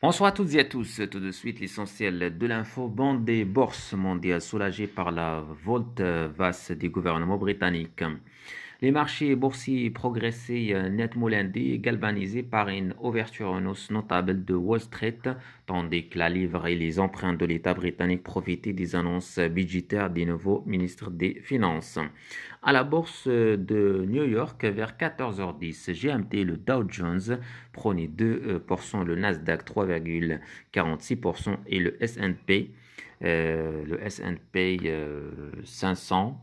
Bonsoir à toutes et à tous. Tout de suite, l'essentiel de l'info. Bande des bourses mondiales soulagées par la volte-face du gouvernement britannique. Les marchés boursiers progressaient nettement lundi, galvanisés par une ouverture en hausse notable de Wall Street, tandis que la livre et les emprunts de l'État britannique profitaient des annonces budgétaires des nouveaux ministres des Finances. À la bourse de New York, vers 14h10 GMT, le Dow Jones prenait 2%, le Nasdaq 3,46% et le S&P 500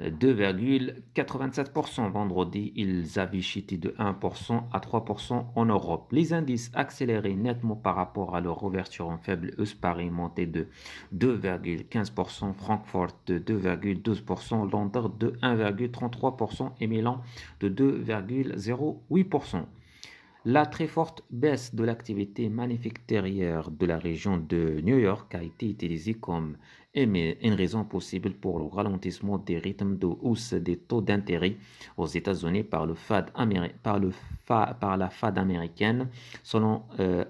2,87%. Vendredi, ils avaient chuté de 1% à 3% en Europe. Les indices accéléraient nettement par rapport à leur ouverture en faible hausse. Paris montait de 2,15%, Francfort de 2,12%, Londres de 1,33% et Milan de 2,08%. La très forte baisse de l'activité manufacturière de la région de New York a été utilisée comme une raison possible pour le ralentissement des rythmes de hausse des taux d'intérêt aux États-Unis par la Fed américaine. Selon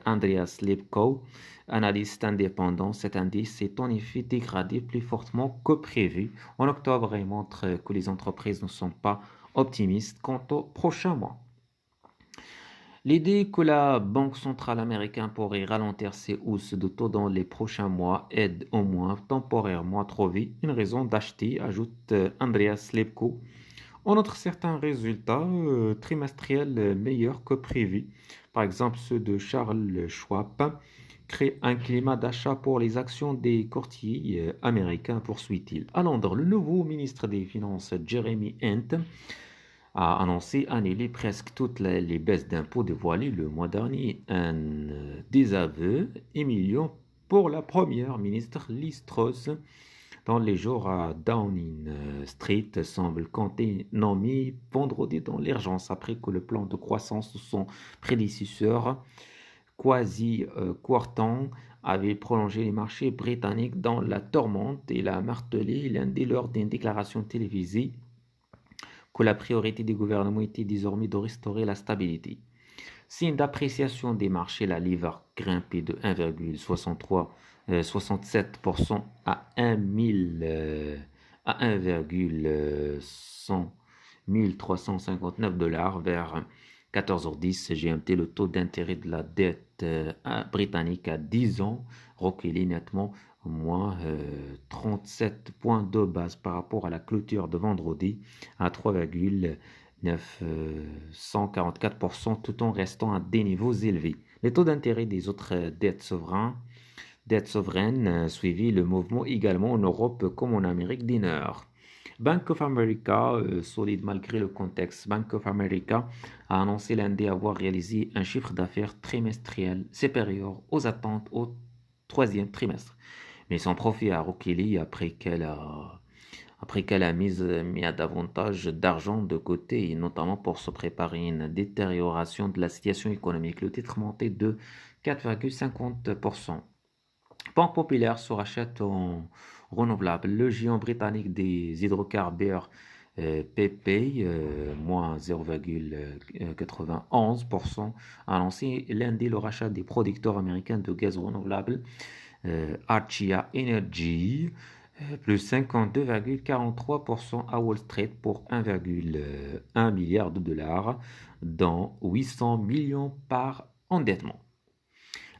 Andreas Lipkow, analyste indépendant, cet indice s'est en effet dégradé plus fortement que prévu en octobre et montre que les entreprises ne sont pas optimistes quant au prochain mois. L'idée que la Banque centrale américaine pourrait ralentir ses hausses de taux dans les prochains mois aide au moins temporairement à trouver une raison d'acheter, ajoute Andreas Lepko. On note certains résultats trimestriels meilleurs que prévu. Par exemple, ceux de Charles Schwab créent un climat d'achat pour les actions des courtiers américains, poursuit-il. À Londres, le nouveau ministre des Finances, Jeremy Hunt, a annoncé annuler presque toutes les baisses d'impôts dévoilées le mois dernier. Un désaveu humiliant pour la première ministre Liz Truss dans les jours à Downing Street semble compter nommé vendredi dans l'urgence après que le plan de croissance de son prédécesseur Kwasi Kwarteng avait prolongé les marchés britanniques dans la tourmente et l'a martelé lundi lors d'une déclaration télévisée que la priorité du gouvernement était désormais de restaurer la stabilité. Signe d'appréciation des marchés, la livre grimpait de 1,67% à 1,1359 $ vers 14h10 GMT. Le taux d'intérêt de la dette britannique à 10 ans reculait nettement, moins 37 points de base par rapport à la clôture de vendredi à 3,944%, tout en restant à des niveaux élevés. Les taux d'intérêt des autres dettes souveraines suivi le mouvement également en Europe comme en Amérique du Nord. Bank of America, solide malgré le contexte, Bank of America a annoncé lundi avoir réalisé un chiffre d'affaires trimestriel supérieur aux attentes au troisième trimestre. Mais son profit a reculé après qu'elle a mis à davantage d'argent de côté, notamment pour se préparer à une détérioration de la situation économique. Le titre montait de 4,50%. Banque Populaire se rachète en renouvelable. Le géant britannique des hydrocarbures PP, moins 0,91%, a annoncé lundi le rachat des producteurs américains de gaz renouvelable Archaea Energy, plus 52,43% à Wall Street pour 1,1 milliard de dollars, dont 800 millions par endettement.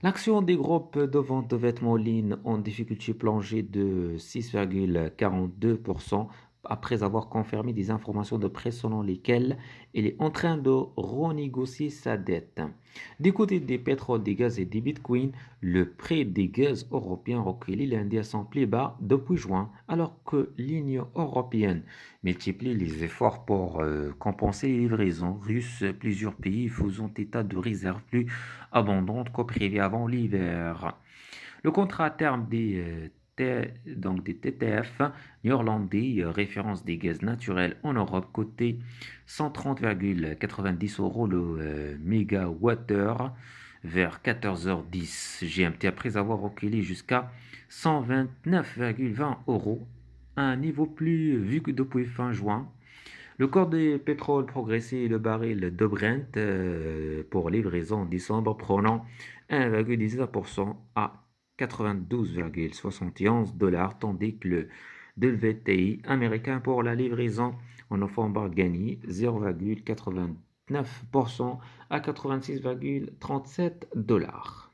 L'action des groupes de vente de vêtements en ligne en difficulté plongée de 6,42% après avoir confirmé des informations de presse selon lesquelles il est en train de renégocier sa dette. Du côté des pétroles, des gaz et des bitcoins, le prix des gaz européens reculait lundi à son plus bas depuis juin, alors que l'Union européenne multiplie les efforts pour compenser les livraisons russes. Plusieurs pays faisant état de réserves plus abondantes qu'au prévu avant l'hiver. Le contrat à terme des TTF néerlandais, référence des gaz naturels en Europe, coté 130,90 € le mégawattheure vers 14h10 GMT après avoir reculé jusqu'à 129,20 €, un niveau plus vu que depuis fin juin. Le cours du pétrole progressait le baril de Brent pour livraison en décembre prenant 1,19% à 92,71 $, tandis que le WTI américain pour la livraison en novembre gagnait 0,89% à 86,37 $.